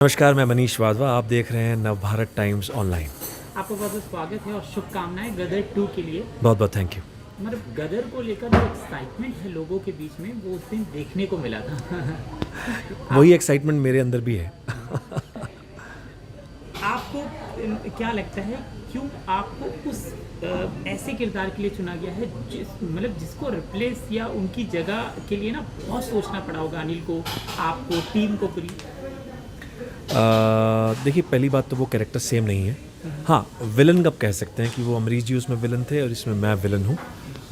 नमस्कार, मैं मनीष वाधवा। आप देख रहे हैं नवभारत टाइम्स ऑनलाइन। आपका बहुत बहुत स्वागत है और शुभकामनाएं गदर 2 के लिए। बहुत बहुत थैंक यू। मतलब गदर को लेकर जो एक्साइटमेंट है लोगों के बीच में वो उस दिन देखने को मिला था। वही एक्साइटमेंट मेरे अंदर भी है। आपको क्या लगता है क्यों आपको उस ऐसे किरदार के लिए चुना गया है जिसको रिप्लेस या उनकी जगह के लिए ना बहुत सोचना पड़ा होगा अनिल को, आपको, टीम को पूरी। देखिए, पहली बात तो वो कैरेक्टर सेम नहीं है। हाँ, विलन कब कह सकते हैं कि वो अमरीश जी उसमें विलन थे और इसमें मैं विलन हूँ।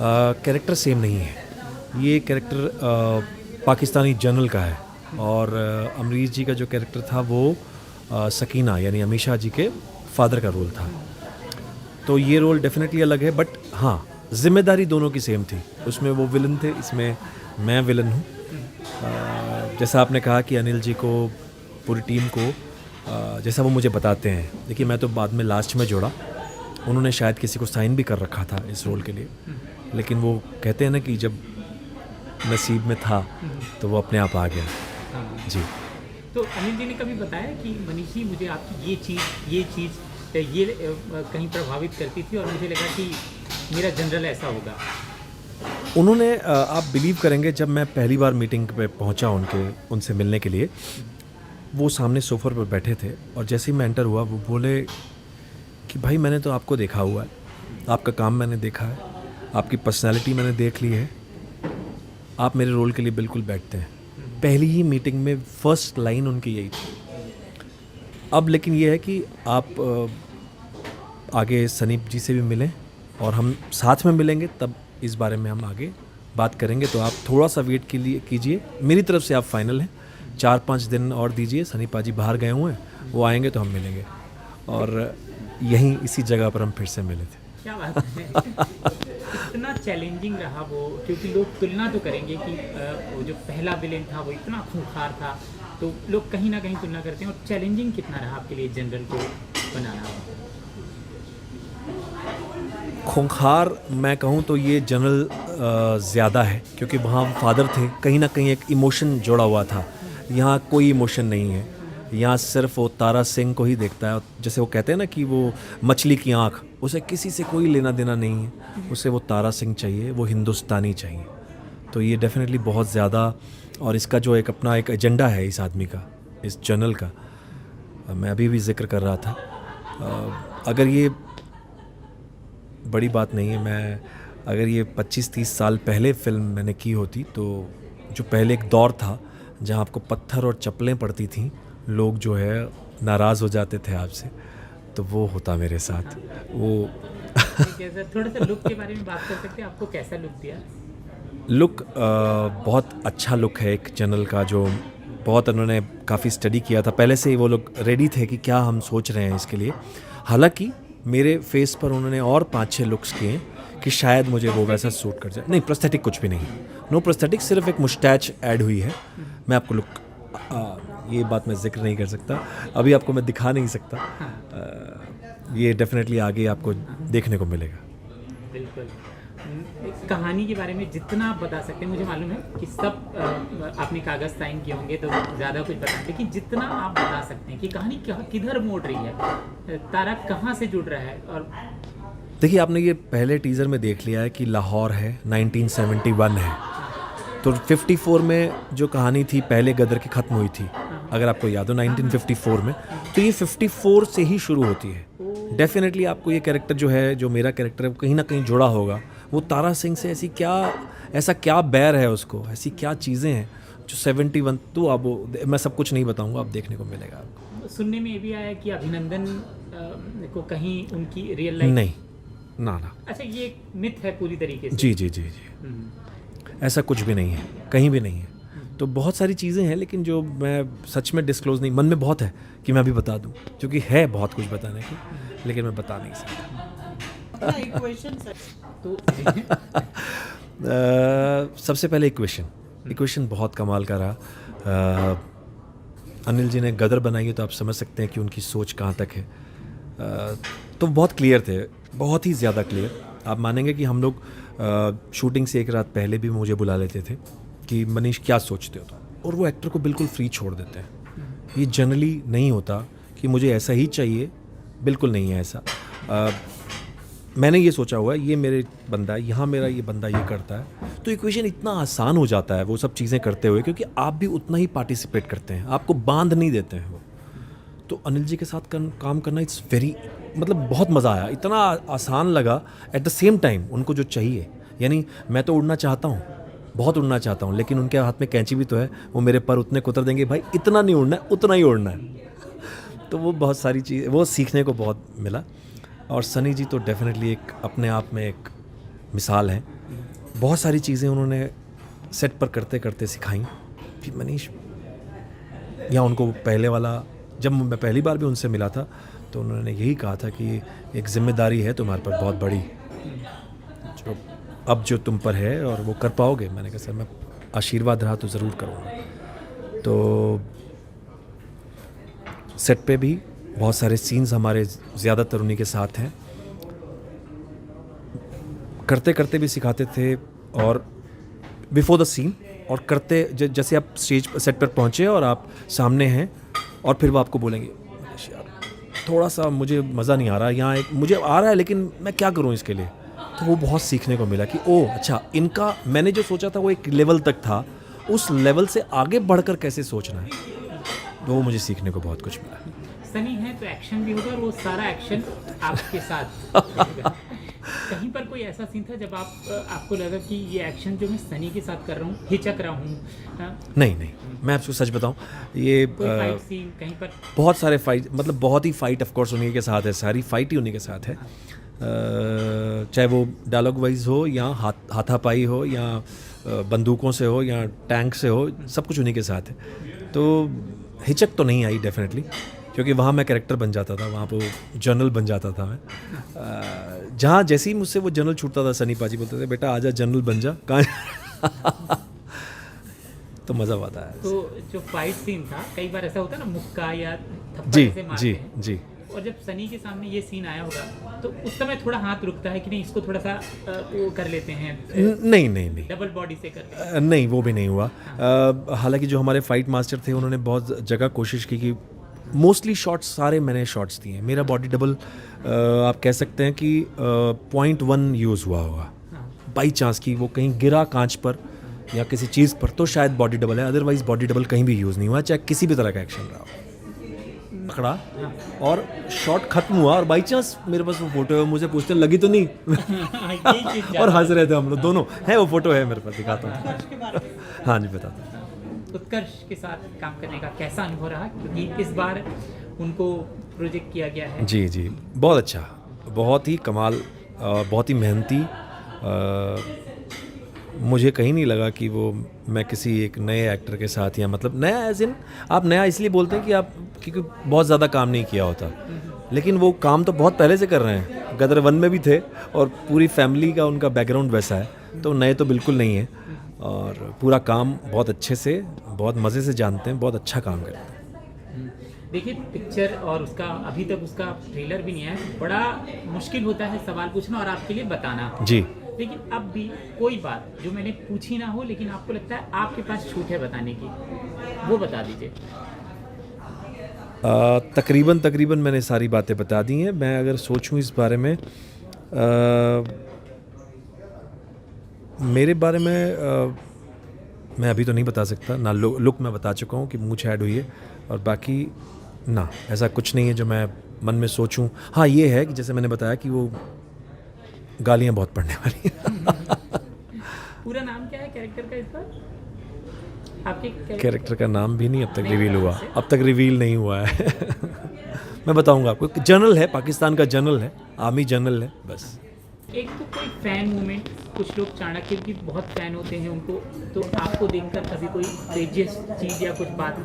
कैरेक्टर सेम नहीं है। ये कैरेक्टर पाकिस्तानी जनरल का है और अमरीश जी का जो कैरेक्टर था वो सकीना यानी अमीशा जी के फादर का रोल था। तो ये रोल डेफिनेटली अलग है, बट हाँ, जिम्मेदारी दोनों की सेम थी। उसमें वो विलन थे, इसमें मैं विलन हूँ। जैसा आपने कहा कि अनिल जी को, पूरी टीम को, जैसा वो मुझे बताते हैं, देखिए मैं तो बाद में लास्ट में जोड़ा, उन्होंने शायद किसी को साइन भी कर रखा था इस रोल के लिए, लेकिन वो कहते हैं ना कि जब नसीब में था तो वो अपने आप आ गया। जी। तो अनिल जी ने कभी बताया कि मनीष जी मुझे आपकी ये चीज़ कहीं प्रभावित करती थी और मुझे लगा कि मेरा जनरल ऐसा होगा। उन्होंने आप बिलीव करेंगे, जब मैं पहली बार मीटिंग पे पहुंचा उनसे मिलने के लिए, वो सामने सोफे पर बैठे थे और जैसे ही मैं एंटर हुआ वो बोले कि भाई मैंने तो आपको देखा हुआ है, आपका काम मैंने देखा है, आपकी पर्सनालिटी मैंने देख ली है, आप मेरे रोल के लिए बिल्कुल बैठते हैं। पहली ही मीटिंग में फर्स्ट लाइन उनकी यही थी। अब लेकिन ये है कि आप आगे सनीप जी से भी मिलें और हम साथ में मिलेंगे, तब इस बारे में हम आगे बात करेंगे। तो आप थोड़ा सा वेट के लिए कीजिए, मेरी तरफ से आप फाइनल हैं। 4-5 दिन और दीजिए, सनीपा जी बाहर गए हुए हैं, वो आएंगे तो हम मिलेंगे। और यहीं इसी जगह पर हम फिर से मिले थे। क्या बात है। इतना चैलेंजिंग रहा वो, क्योंकि लोग तुलना तो करेंगे कि वो जो पहला विलेन था वो इतना खूंखार था, तो लोग कहीं ना कहीं तुलना करते हैं। और चैलेंजिंग कितना रहा आपके लिए जनरल को बनाना? खूंखार मैं कहूँ तो ये जनरल ज़्यादा है, क्योंकि वहाँ फादर थे, कहीं ना कहीं एक इमोशन जुड़ा हुआ था। यहाँ कोई इमोशन नहीं है, यहाँ सिर्फ वो तारा सिंह को ही देखता है। जैसे वो कहते हैं ना कि वो मछली की आँख, उसे किसी से कोई लेना देना नहीं है, उसे वो तारा सिंह चाहिए, वो हिंदुस्तानी चाहिए। तो ये डेफिनेटली बहुत ज़्यादा, और इसका जो एक अपना एक एजेंडा है इस आदमी का, इस जनरल का, मैं अभी भी जिक्र कर रहा था। अगर ये बड़ी बात नहीं है, मैं अगर ये 25-30 साल पहले फिल्म मैंने की होती, तो जो पहले एक दौर था जहाँ आपको पत्थर और चप्पलें पड़ती थीं, लोग जो है नाराज़ हो जाते थे आपसे, तो वो होता मेरे साथ। वो कैसा, थोड़ा सा लुक के बारे में बात कर सकते हैं? आपको कैसा लुक दिया? लुक बहुत अच्छा लुक है एक जनरल का, जो बहुत उन्होंने काफ़ी स्टडी किया था पहले से ही। वो लोग रेडी थे कि क्या हम सोच रहे हैं इसके लिए। हालांकि मेरे फेस पर उन्होंने और 5-6 लुक्स किए कि शायद मुझे वो वैसा सूट कर जाए। नहीं, प्रोस्थेटिक कुछ भी नहीं, नो प्रोस्थेटिक, सिर्फ एक मुस्टैच ऐड हुई है। मैं आपको लुक, ये बात मैं जिक्र नहीं कर सकता अभी, आपको मैं दिखा नहीं सकता। ये डेफिनेटली आगे आपको देखने को मिलेगा। बिल्कुल। कहानी के बारे में जितना आप बता सकते हैं, मुझे मालूम है कि सब आपने कागज़ साइन किए होंगे तो ज़्यादा कुछ बता, लेकिन जितना आप बता सकते हैं कि कहानी किधर मोड़ रही है, तारा कहाँ से जुड़ रहा है। और देखिए, आपने ये पहले टीज़र में देख लिया है कि लाहौर है, 1971 है, तो 54 में जो कहानी थी पहले गदर की ख़त्म हुई थी, अगर आपको याद हो 1954 में, तो ये 54 से ही शुरू होती है। डेफिनेटली आपको ये कैरेक्टर जो है, जो मेरा कैरेक्टर है, वो कहीं ना कहीं जुड़ा होगा। वो तारा सिंह से ऐसा क्या बैर है उसको, ऐसी क्या चीज़ें हैं जो 71, तो अब मैं सब कुछ नहीं बताऊंगा, आप देखने को मिलेगा आपको। सुनने में ये भी आया कि अभिनंदन को कहीं उनकी रियल लाइफ नहीं, ना। अच्छा, ये एक मिथ है पूरी तरीके से? जी जी जी जी, ऐसा कुछ भी नहीं है, कहीं भी नहीं है। तो बहुत सारी चीज़ें हैं, लेकिन जो मैं सच में डिस्क्लोज़ नहीं, मन में बहुत है कि मैं अभी बता दूं, क्योंकि है बहुत कुछ बताने की, लेकिन मैं बता नहीं सकता। तो सबसे पहले इक्वेशन बहुत कमाल का रहा। अनिल जी ने गदर बनाई है, तो आप समझ सकते हैं कि उनकी सोच कहाँ तक है। तो बहुत क्लियर थे, बहुत ही ज़्यादा क्लियर। आप मानेंगे कि हम लोग शूटिंग से एक रात पहले भी मुझे बुला लेते थे कि मनीष क्या सोचते हो, और वो एक्टर को बिल्कुल फ्री छोड़ देते हैं ये जनरली नहीं होता कि मुझे ऐसा ही चाहिए, बिल्कुल नहीं है ऐसा। मैंने ये सोचा हुआ है ये मेरे बंदा है, यहाँ मेरा ये बंदा ये करता है, तो इक्वेशन इतना आसान हो जाता है वो सब चीज़ें करते हुए, क्योंकि आप भी उतना ही पार्टिसिपेट करते हैं, आपको बांध नहीं देते हैं वो। तो अनिल जी के साथ काम करना इट्स वेरी, मतलब बहुत मज़ा आया, इतना आसान लगा। एट द सेम टाइम उनको जो चाहिए, यानी मैं तो उड़ना चाहता हूँ, बहुत उड़ना चाहता हूँ, लेकिन उनके हाथ में कैंची भी तो है, वो मेरे पर उतने कुतर देंगे, भाई इतना नहीं उड़ना है, उतना ही उड़ना है। तो वो बहुत सारी चीज़ वो सीखने को बहुत मिला। और सनी जी तो डेफिनेटली एक अपने आप में एक मिसाल हैं। बहुत सारी चीज़ें उन्होंने सेट पर करते करते सिखाई कि मनीष, या उनको पहले वाला, जब मैं पहली बार भी उनसे मिला था तो उन्होंने यही कहा था कि एक जिम्मेदारी है तुम्हारे पर बहुत बड़ी, जो तुम पर है और वो कर पाओगे। मैंने कहा सर, मैं आशीर्वाद रहा तो ज़रूर करूँगा। तो सेट पे भी बहुत सारे सीन्स हमारे ज़्यादातर उन्हीं के साथ हैं, करते करते भी सिखाते थे और बिफोर द सीन, और करते जैसे आप स्टेज सेट पर पहुँचे और आप सामने हैं और फिर वो आपको बोलेंगे थोड़ा सा मुझे मज़ा नहीं आ रहा, यहाँ एक मुझे आ रहा है लेकिन मैं क्या करूँ इसके लिए। तो वो बहुत सीखने को मिला कि ओह अच्छा, इनका मैंने जो सोचा था वो एक लेवल तक था, उस लेवल से आगे बढ़कर कैसे सोचना है, तो वो मुझे सीखने को बहुत कुछ मिला। सनी है तो एक्शन भी होगा और वो सारा एक्शन आपके साथ कहीं पर कोई ऐसा सीन था जब आपको लगा कि ये एक्शन जो मैं सनी के साथ कर रहा हूँ, हिचक रहा हूँ? नहीं, मैं आपको सच बताऊँ, ये फाइट सीन कहीं पर बहुत सारे फाइट, मतलब बहुत ही फाइट ऑफ कोर्स उन्हीं के साथ है, सारी फाइट ही उन्हीं के साथ है। चाहे वो डायलॉग वाइज हो या हाथापाई हो या बंदूकों से हो या टैंक से हो, सब कुछ उन्हीं के साथ है। तो हिचक तो नहीं आई डेफिनेटली, क्योंकि वहाँ मैं कैरेक्टर बन जाता था, वहाँ पर जनरल बन जाता था मैं। जहाँ जैसे ही मुझसे वो जनरल छूटता था, सनी पाजी बोलते थे बेटा आजा जनरल बन जा, कहाँ तो मज़ा आता है। तो जो फाइट सीन था, कई बार ऐसा होता है ना, मुक्का या थप्पड़ जी से मारते जी हैं। जी। और जब सनी के सामने ये सीन आया होगा तो उस समय थोड़ा हाथ रुकता है कि नहीं, इसको थोड़ा सा वो कर लेते हैं, नहीं डबल बॉडी से करते हैं? नहीं, वो भी नहीं हुआ। हालांकि जो हमारे फाइट मास्टर थे उन्होंने बहुत जगह कोशिश की कि मोस्टली शॉट्स, सारे मैंने शॉट्स दिए। मेरा बॉडी डबल आप कह सकते हैं कि 0.1 यूज़ हुआ होगा, बाई चांस की वो कहीं गिरा कांच पर या किसी चीज़ पर तो शायद बॉडी डबल है, अदरवाइज बॉडी डबल कहीं भी यूज़ नहीं हुआ, चाहे किसी भी तरह का एक्शन रहा हो। पकड़ा और शॉट खत्म हुआ और बाई चांस मेरे पास वो फोटो है, मुझे पूछते लगी तो नहीं और हंस रहे थे हम लोग दोनों, है वो फोटो है मेरे पास, दिखाता हूँ। हाँ जी, बताता हूँ। उत्कर्ष के साथ काम करने का कैसा अनुभव रहा, क्योंकि इस बार उनको प्रोजेक्ट किया गया है? जी जी, बहुत अच्छा, बहुत ही कमाल, बहुत ही मेहनती। मुझे कहीं नहीं लगा कि वो मैं किसी एक नए एक्टर के साथ, या मतलब नया एज इन, आप नया इसलिए बोलते हैं कि आप क्योंकि बहुत ज़्यादा काम नहीं किया होता, लेकिन वो काम तो बहुत पहले से कर रहे हैं, गदर 1 में भी थे और पूरी फैमिली का उनका बैकग्राउंड वैसा है, तो नए तो बिल्कुल नहीं है और पूरा काम बहुत अच्छे से, बहुत मज़े से जानते हैं, बहुत अच्छा काम करते हैं। देखिए पिक्चर और उसका अभी तक उसका ट्रेलर भी नहीं है, बड़ा मुश्किल होता है सवाल पूछना और आपके लिए बताना जी, लेकिन अब भी कोई बात जो मैंने पूछी ना हो लेकिन आपको लगता है आपके पास छूट है बताने की, वो बता दीजिए। तकरीबन मैंने सारी बातें बता दी हैं। मैं अगर सोचूं इस बारे में, मेरे बारे में मैं अभी तो नहीं बता सकता ना। लुक मैं बता चुका हूँ कि मूंछ ऐड हुई है, और बाकी ना ऐसा कुछ नहीं है जो मैं मन में सोचूं। हाँ ये है कि जैसे मैंने बताया कि वो गालियाँ बहुत पड़ने वाली पूरा नाम क्या है कैरेक्टर का इस बार? आपके कैरेक्टर का नाम भी नहीं अब तक रिवील हुआ, अब तक रिवील नहीं हुआ है मैं बताऊंगा आपको। जनरल है, पाकिस्तान का जनरल है, आर्मी जनरल है बस। एक तो कोई फैन मूवमेंट, कुछ लोग चाणक्य की बहुत फैन होते हैं उनको, तो आपको देखकर कभी कोई तेजस चीज़ या कुछ बात?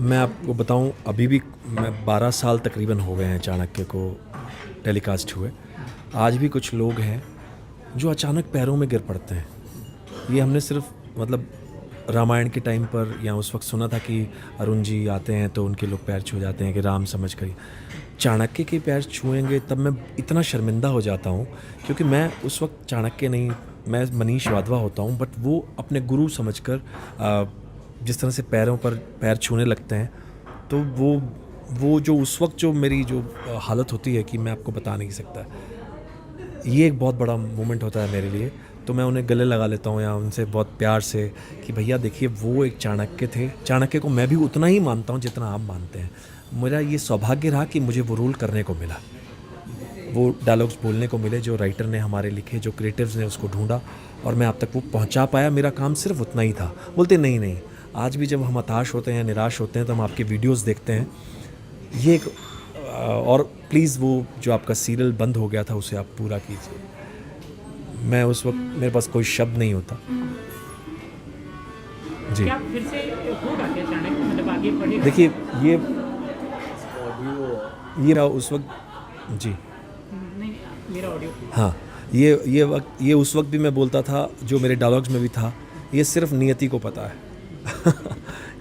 मैं आपको बताऊं, अभी भी मैं 12 साल तकरीबन हो गए हैं चाणक्य को टेलीकास्ट हुए, आज भी कुछ लोग हैं जो अचानक पैरों में गिर पड़ते हैं। ये हमने सिर्फ मतलब रामायण के टाइम पर या उस वक्त सुना था कि अरुण जी आते हैं तो उनके लोग पैर छू जाते हैं कि राम समझ कर। चाणक्य के पैर छुएंगे तब मैं इतना शर्मिंदा हो जाता हूँ, क्योंकि मैं उस वक्त चाणक्य नहीं, मैं मनीष वाधवा होता हूँ, बट वो अपने गुरु समझकर जिस तरह से पैरों पर पैर छूने लगते हैं, तो वो जो उस वक्त जो मेरी जो हालत होती है कि मैं आपको बता नहीं सकता, ये एक बहुत बड़ा मोमेंट होता है मेरे लिए। तो मैं उन्हें गले लगा लेता हूँ या उनसे बहुत प्यार से कि भैया देखिए वो एक चाणक्य थे, चाणक्य को मैं भी उतना ही मानता हूँ जितना आप मानते हैं। मेरा ये सौभाग्य रहा कि मुझे वो रोल करने को मिला, वो डायलॉग्स बोलने को मिले जो राइटर ने हमारे लिखे, जो क्रिएटिव्स ने उसको ढूंढा और मैं आप तक वो पहुंचा पाया। मेरा काम सिर्फ उतना ही था। बोलते नहीं, आज भी जब हम हताश होते हैं, निराश होते हैं, तो हम आपके वीडियोस देखते हैं। ये एक और प्लीज़ वो जो आपका सीरियल बंद हो गया था उसे आप पूरा कीजिए। मैं उस वक्त मेरे पास कोई शब्द नहीं होता जी। क्या फिर से होगा क्या चाणक्य, मतलब आगे बढ़ेगा? देखिए ये रहा उस वक्त जी। नहीं, मेरा ऑडियो हाँ, ये उस वक्त भी मैं बोलता था, जो मेरे डायलॉग्स में भी था। ये सिर्फ नियति को पता है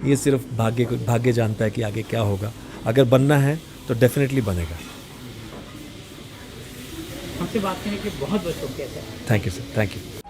ये सिर्फ भाग्य जानता है कि आगे क्या होगा। अगर बनना है तो डेफिनेटली बनेगा। हमसे बात करने के लिए बहुत बहुत शुक्रिया sir. Thank you sir, thank you.